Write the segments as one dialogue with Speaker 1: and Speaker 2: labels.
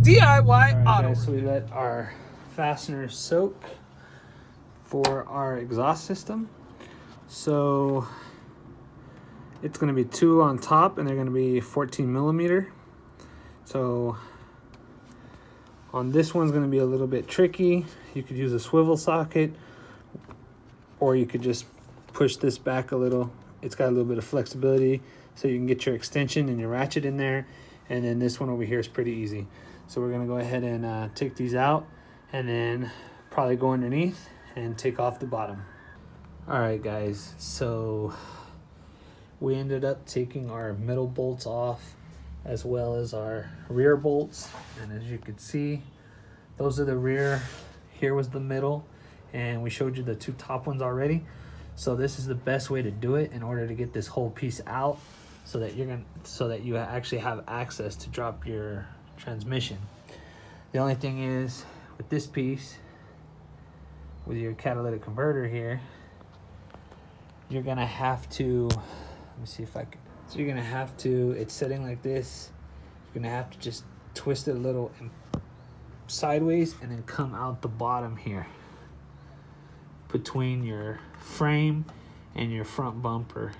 Speaker 1: DIY
Speaker 2: All right,
Speaker 1: auto.
Speaker 2: guys, so we let our fasteners soak for our exhaust system. So it's going to be 2 on top, and they're going to be 14 millimeter. So on this one's going to be a little bit tricky. You could use a swivel socket, or you could just push this back a little. It's got a little bit of flexibility, so you can get your extension and your ratchet in there. And then this one over here is pretty easy. So we're gonna go ahead and take these out, and then probably go underneath and take off the bottom. All right, guys, so we ended up taking our middle bolts off as well as our rear bolts. And as you can see, those are the rear, here was the middle, and we showed you the 2 top ones already. So this is the best way to do it in order to get this whole piece out, so that you actually have access to drop your transmission. The only thing is, with this piece, with your catalytic converter here, you're gonna have to, let me see if I can, so you're gonna have to, it's sitting like this, you're gonna have to just twist it a little sideways and then come out the bottom here between your frame and your front bumper.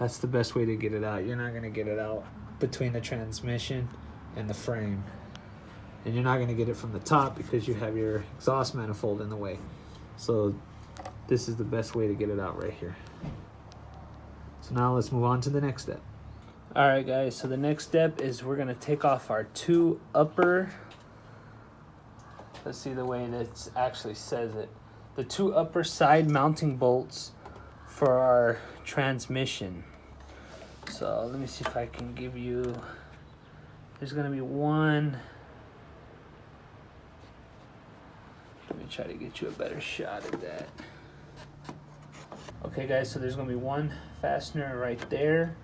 Speaker 2: That's the best way to get it out. You're not gonna get it out between the transmission and the frame. And you're not gonna get it from the top because you have your exhaust manifold in the way. So this is the best way to get it out right here. So now let's move on to the next step. All right, guys, so the next step is we're gonna take off our 2 upper, let's see the way that actually says it, the 2 upper side mounting bolts for our transmission. So let me see if I can give you, there's gonna be one, let me try to get you a better shot at that. Okay, guys, so there's gonna be one fastener right there,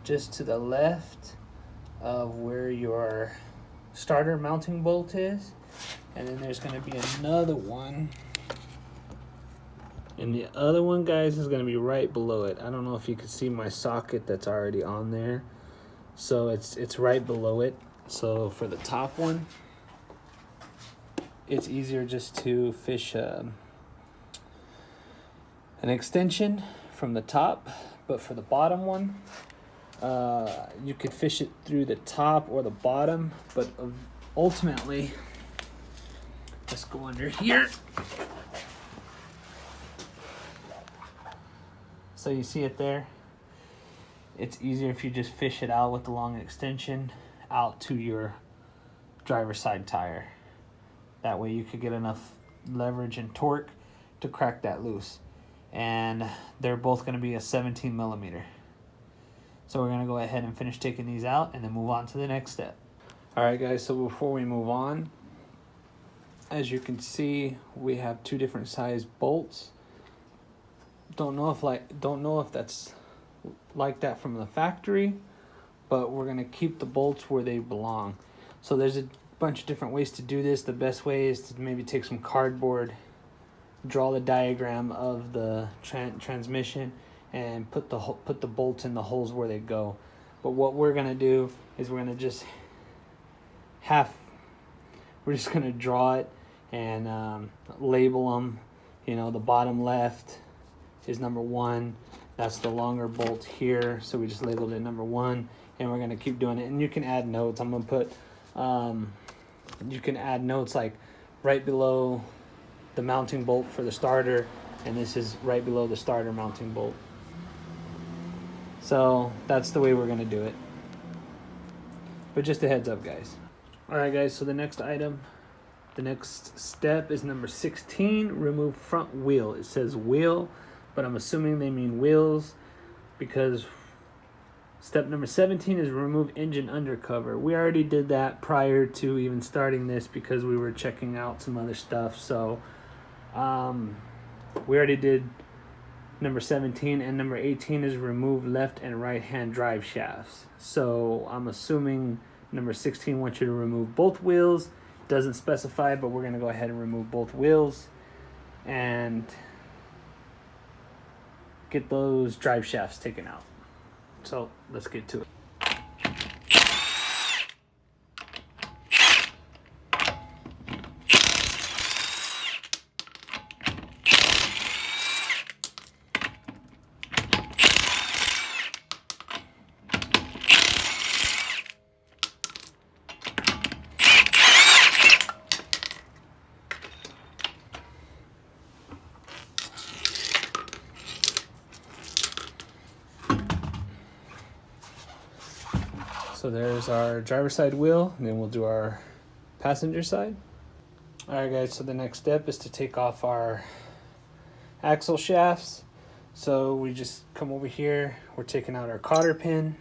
Speaker 2: just to the left of where your starter mounting bolt is. And then there's gonna be another one. And the other one, guys, is gonna be right below it. I don't know if you can see my socket that's already on there. So it's right below it. So for the top one, it's easier just to fish an extension from the top. But for the bottom one, you could fish it through the top or the bottom, but ultimately, let's go under here. So you see it there? It's easier if you just fish it out with the long extension out to your driver's side tire. That way you could get enough leverage and torque to crack that loose. And they're both gonna be a 17 millimeter. So we're gonna go ahead and finish taking these out and then move on to the next step. All right, guys, so before we move on, as you can see, we have 2 different size bolts. Don't know if that's like that from the factory, but we're gonna keep the bolts where they belong. So there's a bunch of different ways to do this. The best way is to maybe take some cardboard, draw the diagram of the transmission, and put the bolts in the holes where they go. But what we're gonna do is we're just gonna draw it and label them. You know, the bottom left is number 1. That's the longer bolt here, so we just labeled it number 1, and we're gonna keep doing it. And you can add notes. I'm gonna put you can add notes like right below the mounting bolt for the starter, and this is right below the starter mounting bolt. So that's the way we're gonna do it. But just a heads up, guys. All right, guys, so the next step is number 16, remove front wheel. It says wheel, but I'm assuming they mean wheels, because step number 17 is remove engine undercover. We already did that prior to even starting this because we were checking out some other stuff. So we already did number 17, and number 18 is remove left and right hand drive shafts. So I'm assuming number 16 wants you to remove both wheels. Doesn't specify, but we're gonna go ahead and remove both wheels and get those drive shafts taken out. So let's get to it. So there's our driver's side wheel, and then we'll do our passenger side. Alright guys, so the next step is to take off our axle shafts. So we just come over here, we're taking out our cotter pin.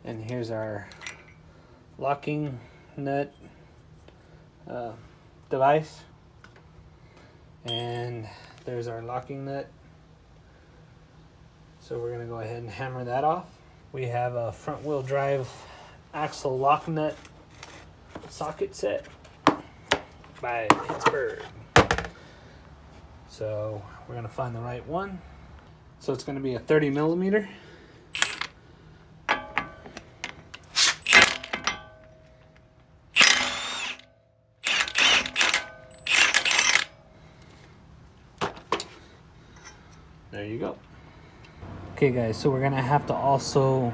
Speaker 2: And here's our locking nut device. And there's our locking nut. So we're gonna go ahead and hammer that off. We have a front wheel drive axle lock nut socket set by Pittsburgh. So we're gonna find the right one. So it's gonna be a 30 millimeter. There you go. Okay guys, so we're gonna have to also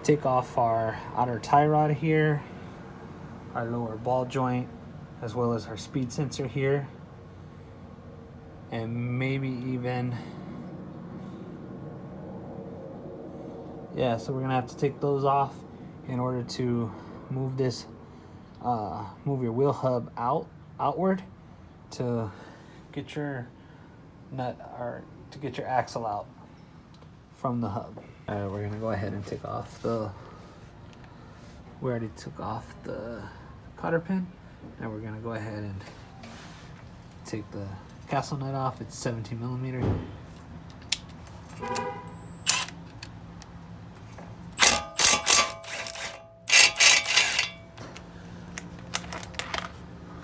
Speaker 2: take off our outer tie rod here, our lower ball joint, as well as our speed sensor here, and maybe even, yeah, so we're gonna have to take those off in order to move this, move your wheel hub outward to get your nut, or to get your axle out from the hub. Alright, we're gonna go ahead and take off we already took off the cotter pin. Now we're gonna go ahead and take the castle nut off. It's 17 millimeter.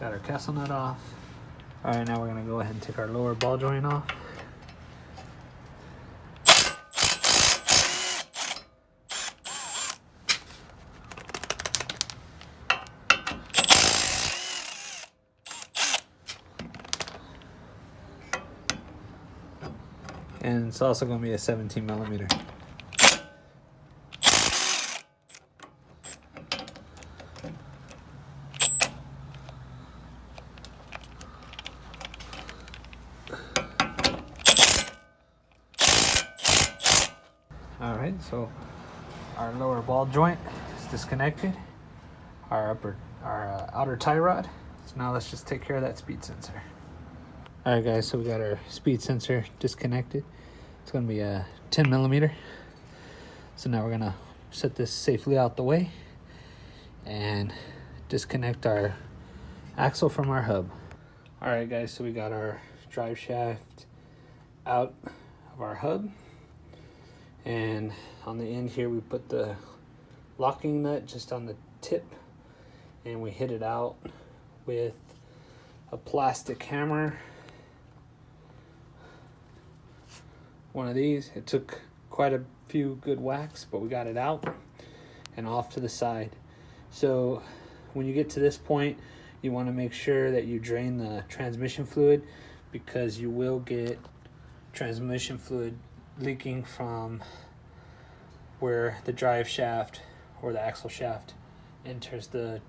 Speaker 2: Got our castle nut off. Alright, now we're gonna go ahead and take our lower ball joint off. And it's also going to be a 17 millimeter. All right, so our lower ball joint is disconnected. Our outer tie rod. So now let's just take care of that speed sensor. All right, guys. So we got our speed sensor disconnected. It's going to be a 10 millimeter. So now we're going to set this safely out the way and disconnect our axle from our hub. All right, guys. So we got our drive shaft out of our hub. And on the end here, we put the locking nut just on the tip, and we hit it out with a plastic hammer. One of these. It took quite a few good whacks, but we got it out and off to the side. So when you get to this point, you want to make sure that you drain the transmission fluid, because you will get transmission fluid leaking from where the drive shaft or the axle shaft enters the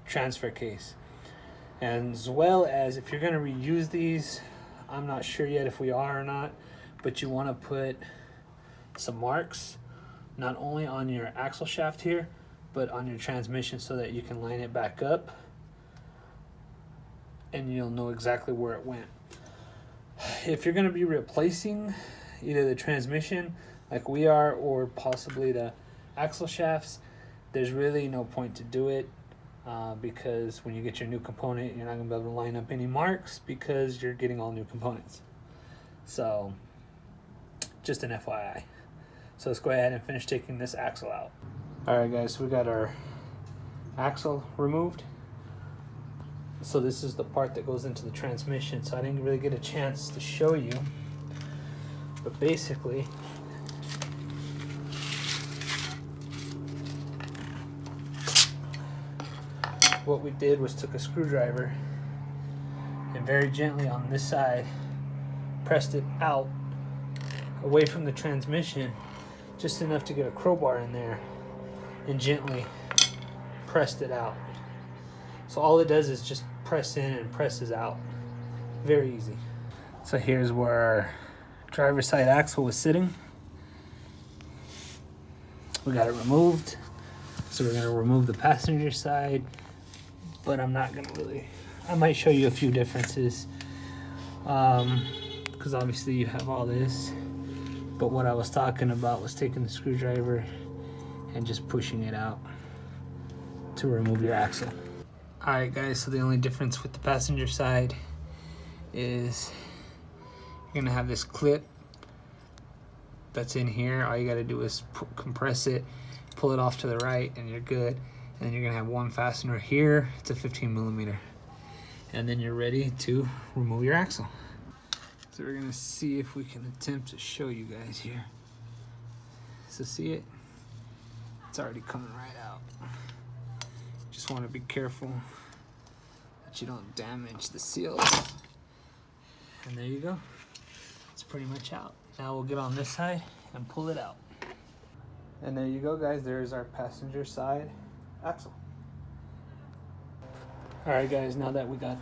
Speaker 2: transfer case. And as well as, if you're going to reuse these, I'm not sure yet if we are or not, but you want to put some marks not only on your axle shaft here, but on your transmission, so that you can line it back up and you'll know exactly where it went. If you're going to be replacing either the transmission like we are, or possibly the axle shafts, there's really no point to do it, because when you get your new component, you're not going to be able to line up any marks because you're getting all new components. So just an FYI. So let's go ahead and finish taking this axle out. Alright guys, so we got our axle removed. So this is the part that goes into the transmission. So I didn't really get a chance to show you, but basically what we did was took a screwdriver and very gently on this side pressed it out away from the transmission, just enough to get a crowbar in there, and gently pressed it out. So all it does is just press in and presses out. Very easy. So here's where our driver's side axle was sitting. we got it removed. So we're gonna remove the passenger side, but I'm not gonna really, I might show you a few differences. Because obviously you have all this, but what I was talking about was taking the screwdriver and just pushing it out to remove your axle. Alright guys, so the only difference with the passenger side is you're gonna have this clip that's in here. All you gotta do is compress it, pull it off to the right, and you're good. And then you're gonna have one fastener here. It's a 15 millimeter. And then you're ready to remove your axle. So we're gonna see if we can attempt to show you guys here. So see it? It's already coming right out. Just wanna be careful that you don't damage the seals. And there you go. It's pretty much out. Now we'll get on this side and pull it out. And there you go guys, there's our passenger side axle. Alright guys, now that we got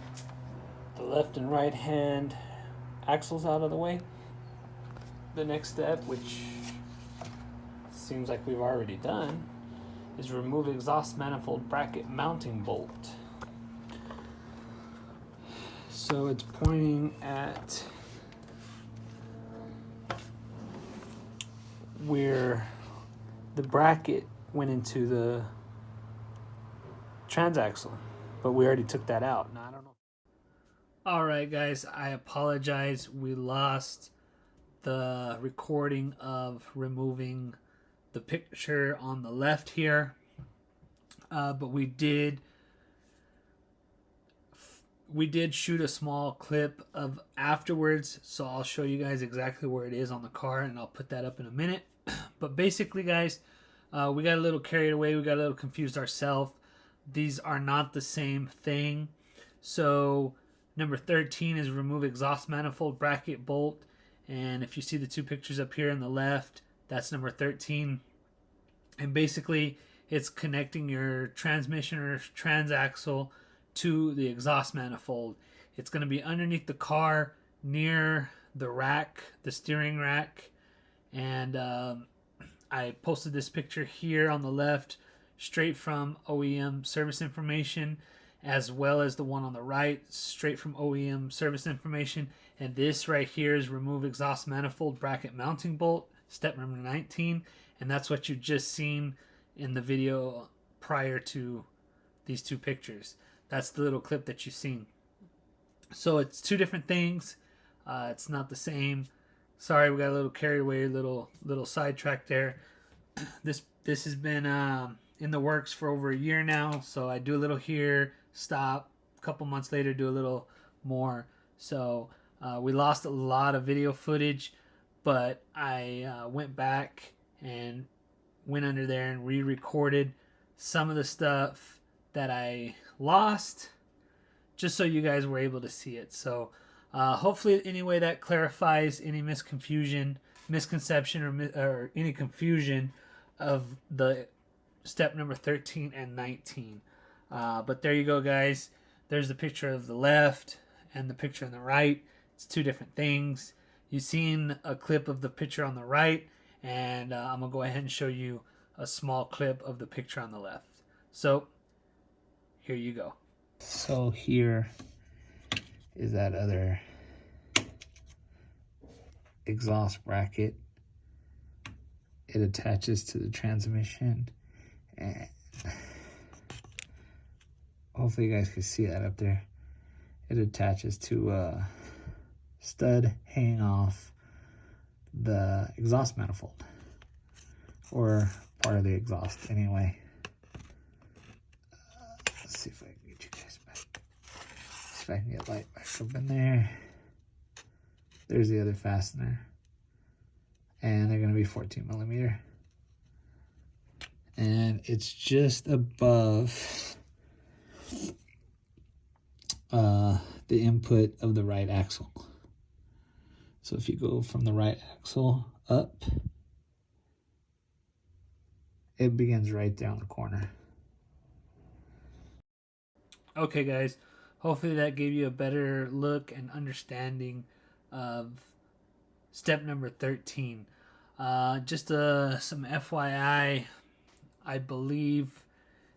Speaker 2: the left and right hand axles out of the way, the next step, which seems like we've already done, is remove exhaust manifold bracket mounting bolt. So it's pointing at where the bracket went into the transaxle, but we already took that out. Now I don't know. All right, guys, I apologize. We lost the recording of removing the picture on the left here, but we did shoot a small clip of afterwards, so I'll show you guys exactly where it is on the car, and I'll put that up in a minute. But basically, guys, we got a little carried away. We got a little confused ourselves. These are not the same thing. So number 13 is remove exhaust manifold bracket bolt. And if you see the two pictures up here on the left, that's number 13. And basically, it's connecting your transmission or transaxle to the exhaust manifold. It's going to be underneath the car near the rack, the steering rack. And I posted this picture here on the left straight from OEM service information, as well as the one on the right straight from OEM service information. And this right here is remove exhaust manifold bracket mounting bolt, step number 19. And that's what you just seen in the video prior to these two pictures. That's the little clip that you've seen. So it's two different things. It's not the same. Sorry, we got a little carried away, little sidetracked there. This has been in the works for over a year now. So I do a little here, stop. A couple months later, do a little more. So we lost a lot of video footage, but I went back and went under there and re-recorded some of the stuff that I lost, just so you guys were able to see it. So hopefully, anyway, that clarifies any misconception or any confusion of the step number 13 and 19. But there you go, guys. There's the picture of the left and the picture on the right. It's two different things. You've seen a clip of the picture on the right, and I'm going to go ahead and show you a small clip of the picture on the left. So here you go. So here is that other exhaust bracket. It attaches to the transmission, and hopefully you guys can see that up there. It attaches to a stud hanging off the exhaust manifold, or part of the exhaust anyway. Let's see if I can get you guys back. See if I can get light back up in there. There's the other fastener. And they're going to be 14 millimeter. And it's just above the input of the right axle. So if you go from the right axle up, it begins right there on the corner. Okay, guys. Hopefully that gave you a better look and understanding of step number 13. Just some FYI, I believe,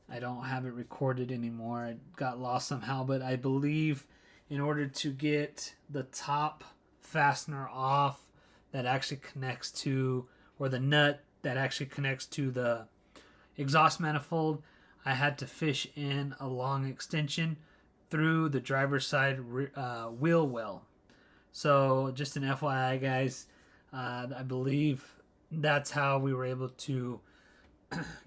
Speaker 2: I don't have it recorded anymore. It got lost somehow, but I believe in order to get the top fastener off that actually connects to, or the nut that actually connects to the exhaust manifold, I had to fish in a long extension through the driver's side wheel well. So just an FYI, guys, I believe that's how we were able to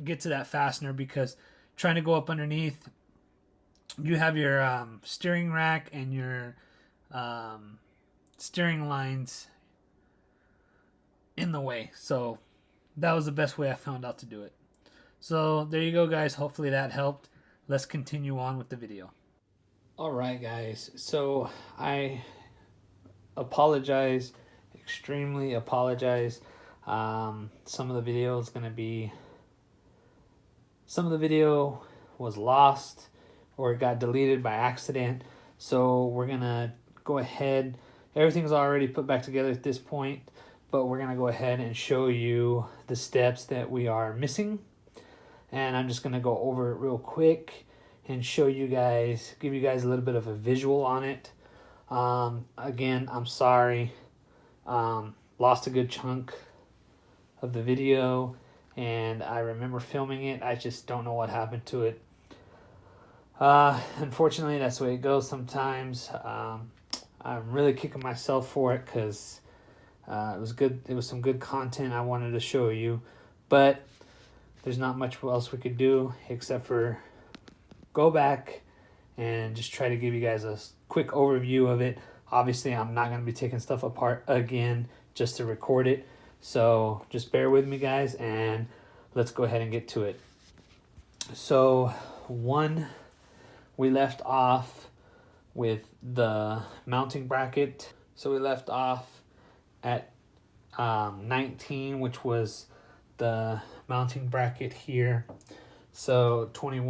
Speaker 2: get to that fastener, because trying to go up underneath, you have your steering rack and your steering lines in the way. So that was the best way I found out to do it. So there you go, guys. Hopefully that helped. Let's continue on with the video. All right, guys. So I apologize, extremely apologize. Some of the video was lost or it got deleted by accident. So we're gonna go ahead. Everything's already put back together at this point, but we're gonna go ahead and show you the steps that we are missing. And I'm just gonna go over it real quick and show you guys, give you guys a little bit of a visual on it. Again, I'm sorry. Lost a good chunk of the video, and I remember filming it. I just don't know what happened to it. Unfortunately, that's the way it goes sometimes. I'm really kicking myself for it because it was good. It was some good content I wanted to show you, but there's not much else we could do except for go back and just try to give you guys a quick overview of it. Obviously, I'm not going to be taking stuff apart again just to record it. So just bear with me, guys, and let's go ahead and get to it. So we left off with the mounting bracket. So we left off at 19, which was the mounting bracket here. So 20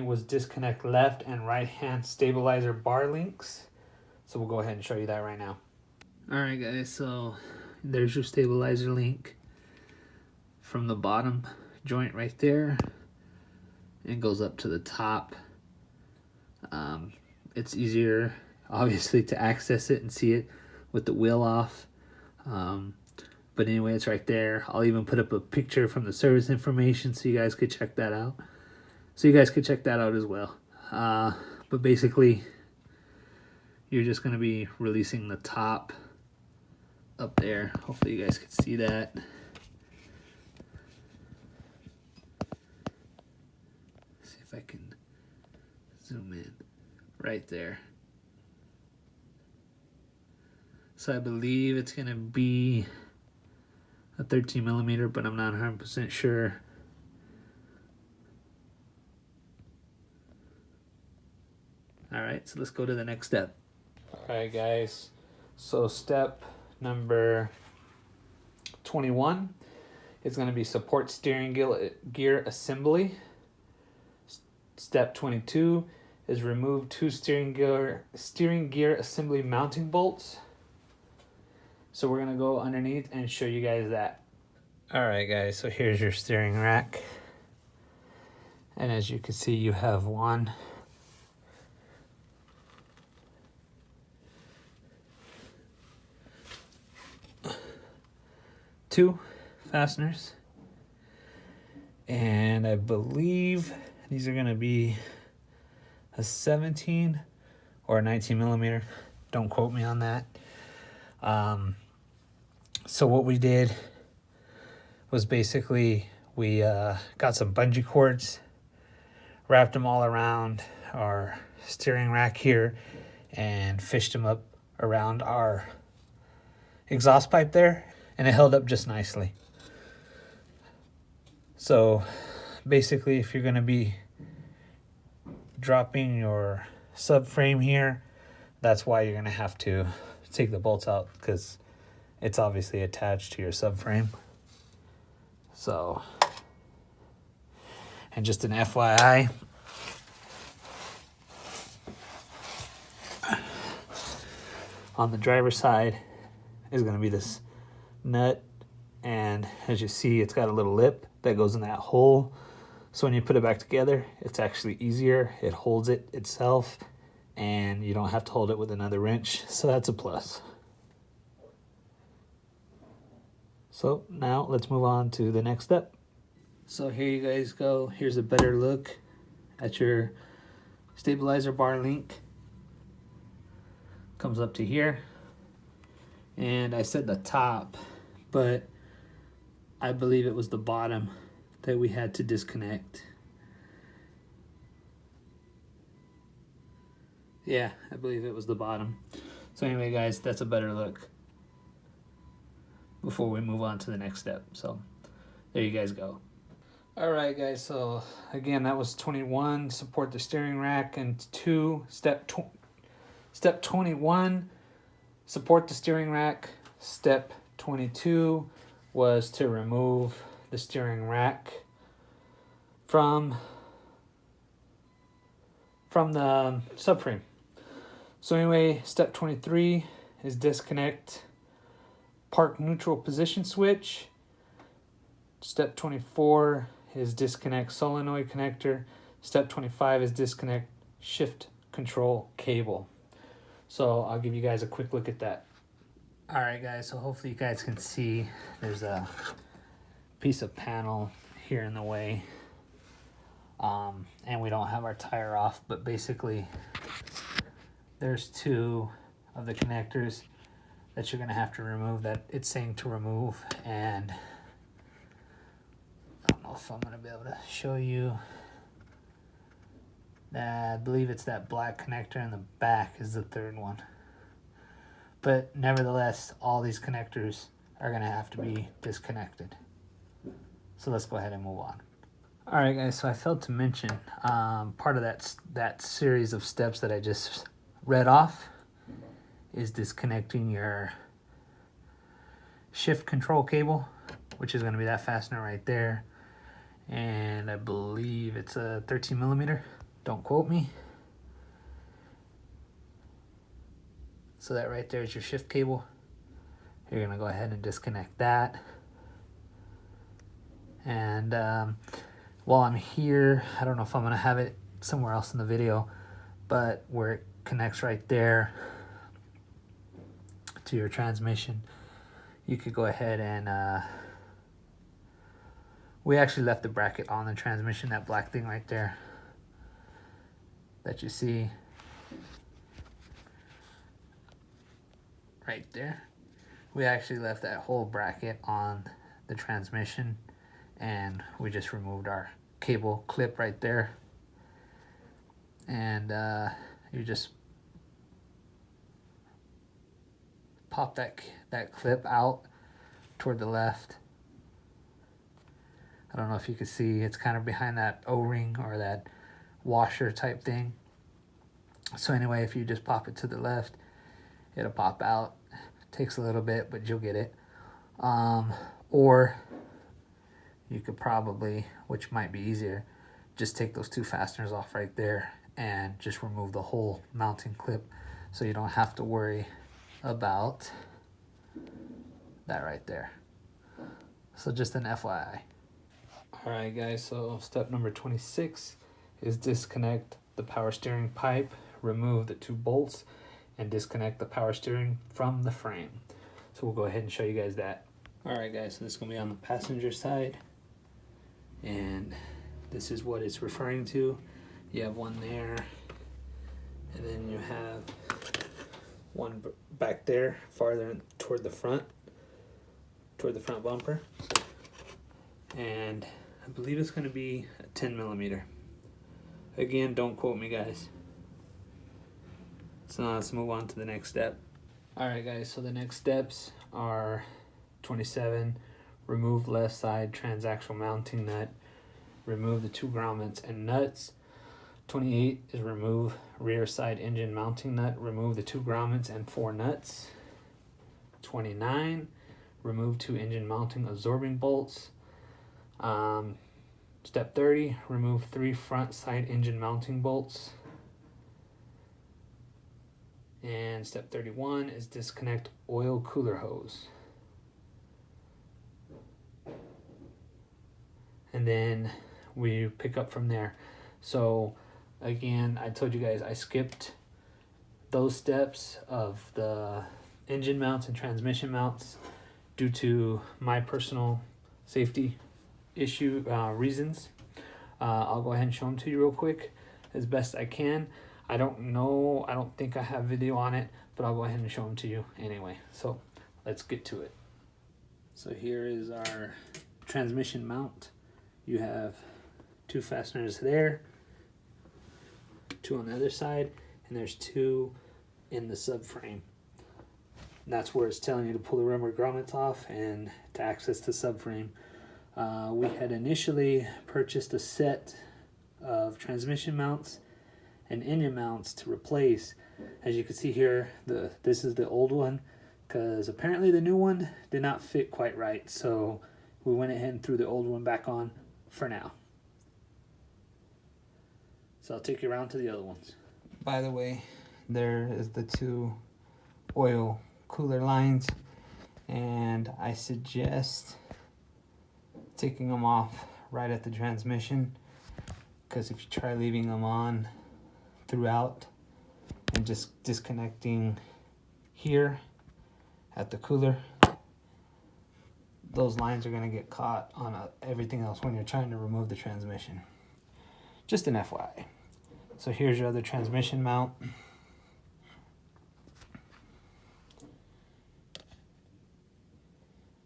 Speaker 2: was disconnect left and right hand stabilizer bar links. So we'll go ahead and show you that right now. All right, guys, so there's your stabilizer link from the bottom joint right there. It goes up to the top. It's easier, obviously, to access it and see it with the wheel off. But anyway, it's right there. I'll even put up a picture from the service information so you guys could check that out. As well. But basically, you're just going to be releasing the top up there. Hopefully you guys can see that. See if I can zoom in right there. So I believe it's going to be a 13 millimeter, but I'm not 100% sure. All right, so let's go to the next step. All right, guys. So step number 21 is going to be support steering gear assembly. Step 22 is remove 2 steering gear assembly mounting bolts. So we're going to go underneath and show you guys that. All right, guys, so here's your steering rack. And as you can see, you have 1, 2 fasteners. And I believe these are going to be a 17 or a 19 millimeter. Don't quote me on that. So what we did was basically we got some bungee cords, wrapped them all around our steering rack here, and fished them up around our exhaust pipe there, and it held up just nicely. So basically, if you're going to be dropping your subframe here, that's why you're going to have to take the bolts out, because it's obviously attached to your subframe. So, and just an FYI, on the driver's side, is going to be this nut, and as you see, it's got a little lip that goes in that hole. So when you put it back together, it's actually easier. It holds it itself, and you don't have to hold it with another wrench. So that's a plus. So now let's move on to the next step. So here you guys go. Here's a better look at your stabilizer bar link. Comes up to here. And I said the top, but I believe it was the bottom that we had to disconnect. Yeah, I believe it was the bottom. So anyway, guys, that's a better look before we move on to the next step. So there you guys go. All right, guys, so again, that was 21, support the steering rack, and step 21, support the steering rack. Step 22 was to remove the steering rack from the subframe. So anyway, step 23 is disconnect park neutral position switch. Step 24 is disconnect solenoid connector. Step 25 is disconnect shift control cable. So I'll give you guys a quick look at that. All right, guys, so hopefully you guys can see there's a piece of panel here in the way. And we don't have our tire off, but basically there's two of the connectors that you're gonna have to remove that it's saying to remove, and I don't know if I'm gonna be able to show you that. I believe it's that black connector in the back is the third one. But nevertheless, all these connectors are gonna have to be disconnected. So let's go ahead and move on. All right, guys, so I failed to mention part of that series of steps that I just read off is disconnecting your shift control cable, which is going to be that fastener right there. And I believe it's a 13 millimeter. Don't quote me. So that right there is your shift cable. You're going to go ahead and disconnect that. And while I'm here, I don't know if I'm going to have it somewhere else in the video, but where it connects right there to your transmission, you could go ahead and we actually left the bracket on the transmission, that black thing right there that you see right there. We actually left that whole bracket on the transmission, and we just removed our cable clip right there. And you just pop that clip out toward the left. I don't know if you can see, it's kind of behind that O-ring or that washer type thing. So anyway, if you just pop it to the left, it'll pop out. Takes a little bit, but you'll get it. Or you could probably, which might be easier, just take those two fasteners off right there and just remove the whole mounting clip, so you don't have to worry about that right there. So just an FYI. All right, guys, so step number 26 is disconnect the power steering pipe, remove the two bolts, and disconnect the power steering from the frame. So we'll go ahead and show you guys that. All right, guys, so this is gonna be on the passenger side, and this is what it's referring to. You have one there, and then you have one back there, farther toward the front bumper. And I believe it's going to be a 10 millimeter. Again, don't quote me, guys. So now let's move on to the next step. All right, guys, so the next steps are 27, remove left side transaxle mounting nut, remove the two grommets and nuts. 28 is remove rear side engine mounting nut, remove the two grommets and 4 nuts. 29, remove 2 engine mounting absorbing bolts. Step 30, remove 3 front side engine mounting bolts. And step 31 is disconnect oil cooler hose. And then we pick up from there. So again, I told you guys I skipped those steps of the engine mounts and transmission mounts due to my personal safety issue reasons. I'll go ahead and show them to you real quick as best I can. I don't think I have video on it, but I'll go ahead and show them to you anyway. So let's get to it. So here is our transmission mount. You have 2 fasteners there, 2 on the other side, and there's 2 in the subframe. That's where it's telling you to pull the rubber grommets off and to access the subframe. We had initially purchased a set of transmission mounts and engine mounts to replace. As you can see here, this is the old one, because apparently the new one did not fit quite right. So we went ahead and threw the old one back on for now. So I'll take you around to the other ones. By the way, there is the 2 oil cooler lines, and I suggest taking them off right at the transmission, because if you try leaving them on throughout and just disconnecting here at the cooler, those lines are going to get caught on everything else when you're trying to remove the transmission. Just an FYI. So here's your other transmission mount.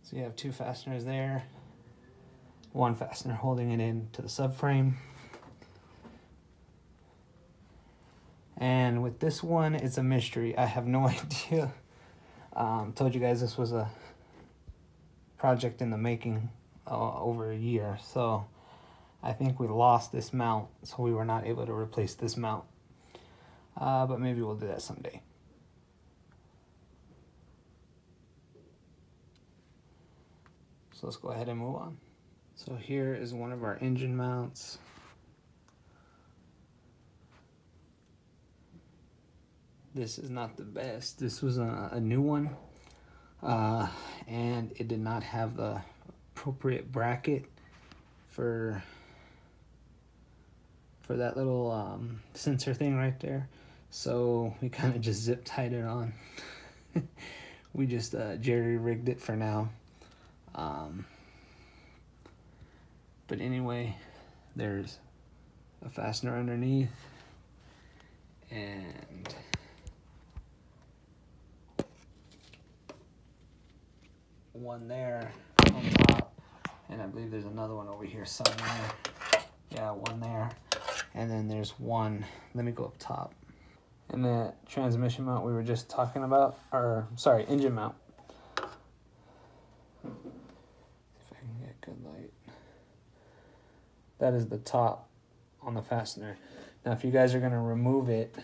Speaker 2: So you have 2 fasteners there, 1 fastener holding it into the subframe. And with this one, it's a mystery. I have no idea. Told you guys this was a project in the making over a year. So I think we lost this mount, so we were not able to replace this mount. But maybe we'll do that someday. So let's go ahead and move on. So here is one of our engine mounts. This is not the best. This was a new one, and it did not have the appropriate bracket for that little sensor thing right there. So we kind of just zip tied it on. We just jerry rigged it for now. But anyway, there's a fastener underneath, and one there on top, and I believe there's another one over here somewhere. Yeah, one there, and then there's one, let me go up top. And the transmission mount we were just talking about, or sorry, engine mount. See if I can get good light. That is the top on the fastener. Now if you guys are going to remove it,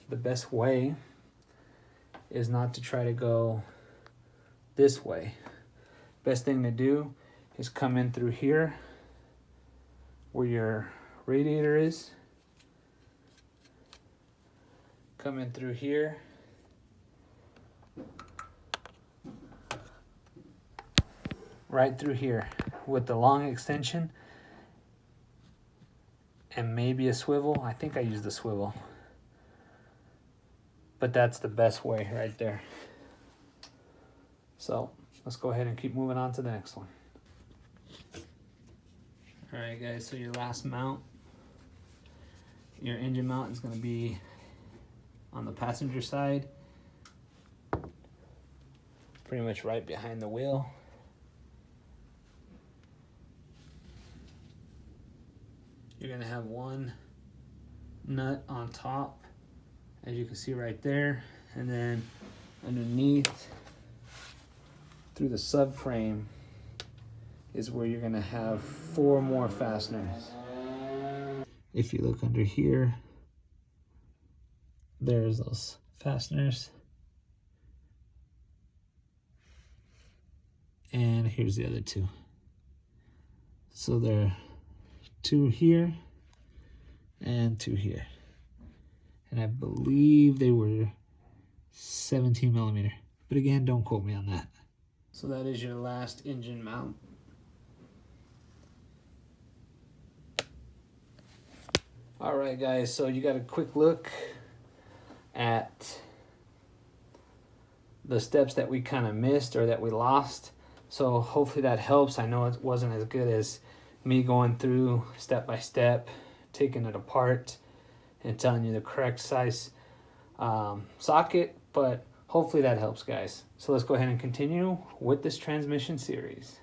Speaker 2: the best way is not to try to go this way. Best thing to do is come in through here where your radiator is. Come in through here. Right through here with the long extension and maybe a swivel. I think I used the swivel. But that's the best way right there. So let's go ahead and keep moving on to the next one. Alright guys, so your last mount, your engine mount is going to be on the passenger side, pretty much right behind the wheel. You're going to have one nut on top, as you can see right there, and then underneath through the subframe is where you're going to have 4 more fasteners. If you look under here, there's those fasteners. And here's the other 2. So there are 2 here and 2 here. And I believe they were 17 millimeter. But again, don't quote me on that. So that is your last engine mount. All right, guys, so you got a quick look at the steps that we kind of missed or that we lost. So hopefully that helps. I know it wasn't as good as me going through step by step, taking it apart and telling you the correct size socket, but hopefully that helps, guys. So let's go ahead and continue with this transmission series.